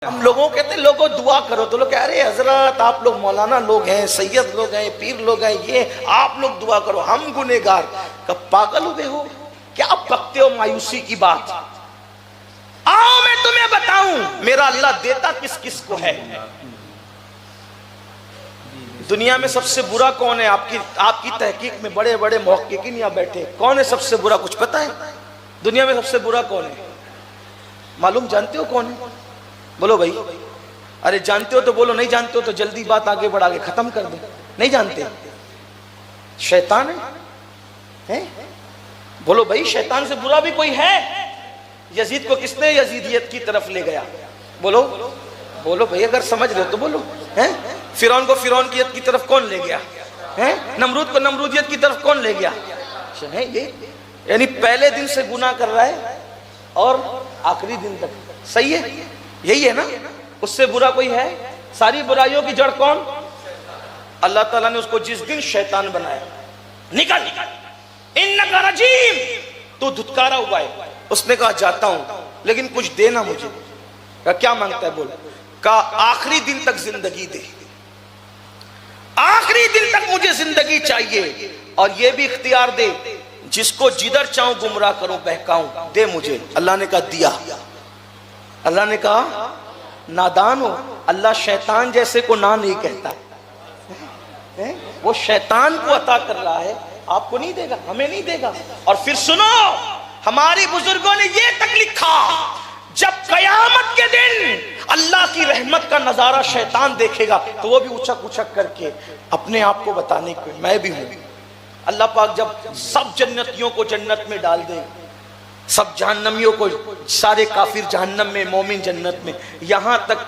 हम लोगों कहते हैं लोगों दुआ करो, तो लोग कह रहे हजरत आप लोग मौलाना लोग हैं, सैयद लोग हैं, पीर लोग हैं, ये आप लोग दुआ करो, हम गुनेगार। कब पागल हुए हो क्या बकते हो मायूसी की बात। आओ मैं तुम्हें बताऊं मेरा अल्लाह देता किस किस को है। दुनिया में सबसे बुरा कौन है? आपकी तहकीक में बड़े बड़े मुहक्किकीन यहाँ बैठे, कौन है सबसे बुरा? कुछ पता है दुनिया में सबसे बुरा कौन है? मालूम, जानते हो कौन है? बोलो भाई। अरे जानते हो तो बोलो, नहीं जानते हो तो जल्दी बात आगे बढ़ा के खत्म कर दो। नहीं जानते? शैतान है? बोलो भाई, शैतान से बुरा भी कोई है? यजीद को किसने यजीदियत की तरफ ले गया? बोलो बोलो भाई, अगर समझ रहे हो तो बोलो। हैं? फिरौन को फिरौनियत की तरफ कौन ले गया? हैं? नमरूद को नमरूदियत की तरफ कौन ले गया? है ये, यानी पहले दिन से गुनाह कर रहा है और आखिरी दिन तक। सही है, यही है ना? उससे बुरा कोई है? सारी बुराइयों की जड़ कौन? अल्लाह ताला ने उसको जिस दिन शैतान बनाया, निकल इन्नका रजीम, तू धुतकारा हुआ है। उसने कहा जाता हूं लेकिन कुछ देना मुझे। कहा क्या मांगता है? बोल। कहा आखिरी दिन तक जिंदगी दे, आखिरी दिन तक मुझे जिंदगी चाहिए, और ये भी इख्तियार दे जिसको जिधर चाहूं गुमराह करूं बहकाऊं, दे मुझे। अल्लाह ने कहा दिया। अल्लाह ने कहा नादान हो, अल्लाह शैतान जैसे को ना नहीं कहता है? वो शैतान को अता कर रहा है, आपको नहीं देगा, हमें नहीं देगा। और फिर सुनो, हमारे बुजुर्गों ने ये तक लिखा, जब कयामत के दिन अल्लाह की रहमत का नजारा शैतान देखेगा तो वो भी उछक उछक करके अपने आप को बताने को मैं भी हूं। अल्लाह पाक जब सब जन्नतियों को जन्नत में डाल दे, सब जहन्नमियों को, सारे काफिर जहन्नम में, मोमिन जन्नत में, यहां तक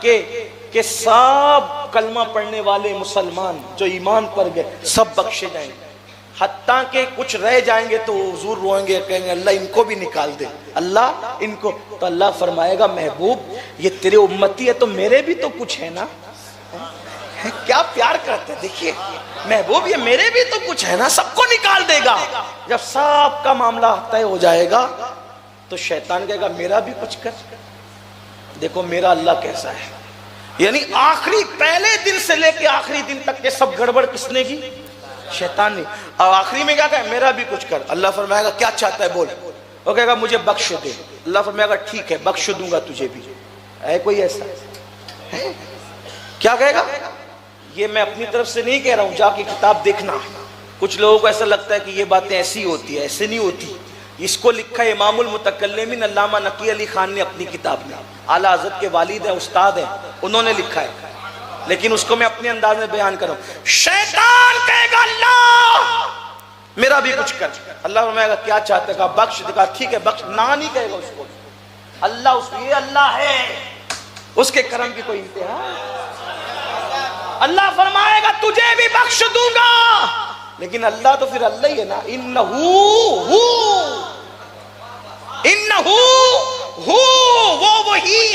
के सब कलमा पढ़ने वाले मुसलमान जो ईमान पर गए सब बख्शे जाएंगे। हत्ता के कुछ रह जाएंगे तो हुजूर रोएंगे, कहेंगे अल्लाह इनको भी निकाल दे, अल्लाह इनको। तो अल्लाह फरमाएगा महबूब ये तेरे उम्मती है तो मेरे भी तो कुछ है ना। क्या प्यार करते हैं, देखिए महबूब ये मेरे भी तो कुछ है ना, सबको निकाल देगा। जब सबका मामला तय हो जाएगा तो शैतान कहेगा मेरा भी कुछ कर। देखो मेरा अल्लाह कैसा है, यानी आखिरी पहले दिन से लेके आखिरी दिन तक के सब गड़बड़ किसने की? शैतान ने। और आखिरी में क्या कहे? मेरा भी कुछ कर। अल्लाह फरमाएगा क्या चाहता है बोल। वो कहेगा मुझे बख्श दे। अल्लाह फरमाएगा ठीक है बख्श दूंगा तुझे भी। है कोई ऐसा है? क्या कहेगा? ये मैं अपनी तरफ से नहीं कह रहा हूं, जाके किताब देखना। कुछ लोगों को ऐसा लगता है कि ये बातें ऐसी होती है, ऐसे नहीं होती। इसको लिखा है इमामुल मुतकल्लिमीन अल्लामा नकी अली खान ने अपनी किताब में। आला हज़रत के वालिद है, उस्ताद है, उन्होंने लिखा है, लेकिन उसको मैं अपने अंदाज में बयान करूं। शैतान कहेगा अल्लाह मेरा भी कुछ कर। अल्लाह फरमाएगा क्या चाहते का? बख्श देगा। ठीक है बख्श। ना नहीं कहेगा उसको। अल्लाह उसको, ये अल्लाह है, उसके करम की कोई इंतहा। अल्लाह फरमाएगा तुझे भी बख्श दूंगा, लेकिन अल्लाह तो फिर अल्लाह ही है ना। इन्नहू वो वही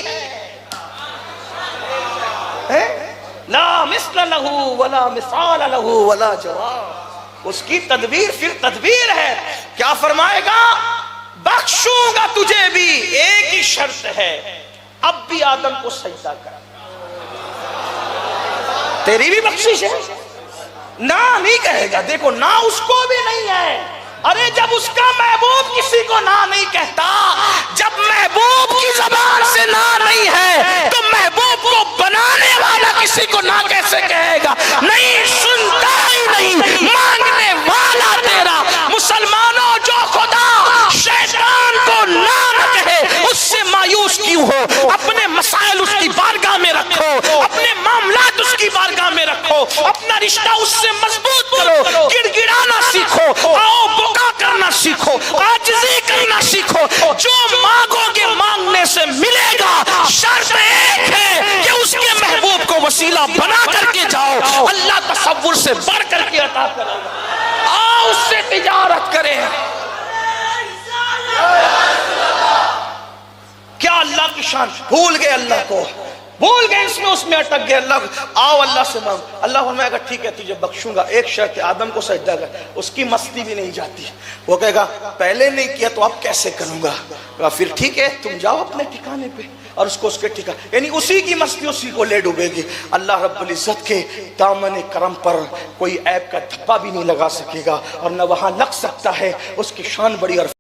है, ला मिस्ल लहू वला मिसाल लहू वला जवाब। उसकी तदबीर फिर तदबीर है। क्या फरमाएगा? बख्शूंगा तुझे भी, एक ही शर्त है, अब भी आदम को सजदा कर। तेरी भी बख्शिश है। ना नहीं कहेगा। देखो ना उसको भी नहीं है। अरे जब उसका महबूब किसी को ना नहीं कहता, जब महबूब की ज़बान से ना नहीं है तो महबूब को बनाने वाला किसी को ना कैसे कहेगा? नहीं सुनता ही नहीं, मांगने वाला तेरा। मुसलमानों, जो खुदा शैतान को ना कहे उससे मायूस क्यों हो? अपने मसाइल उसकी बारगाह में रखो, अपने मामलात उसकी बारगाह में रखो, अपना रिश्ता उससे मजबूत करो, गिड़गिड़ाना सीखो, आओ बुका करना सीखो, आजिज़ी करना सीखो। जो मांगोगे मांगने से मिलेगा। शर्त एक है कि उसके महबूब को वसीला बना करके जाओ, अल्लाह तसव्वुर से बढ़ करके अता करेगा। आओ उससे तिजारत करें। क्या अल्लाह की शान भूल गए, अल्लाह को भूल गए, इसमें उसमें अटक गए। अल्लाह आओ अल्लाह से मांग। अल्लाह फरमाएगा ठीक है तुझे बख्शूंगा, एक शर्त है आदम को सजदा कर। उसकी मस्ती भी नहीं जाती। वो कहेगा पहले नहीं किया तो अब कैसे करूंगा? फिर ठीक है तुम जाओ अपने ठिकाने पे, और उसको उसके ठिका, यानी उसी की मस्ती उसी को ले डूबेगी। अल्लाह रब्बुल इज्जत के दामन करम पर कोई ऐब का धब्बा भी नहीं लगा सकेगा और न वहां लग सकता है। उसकी शान बड़ी और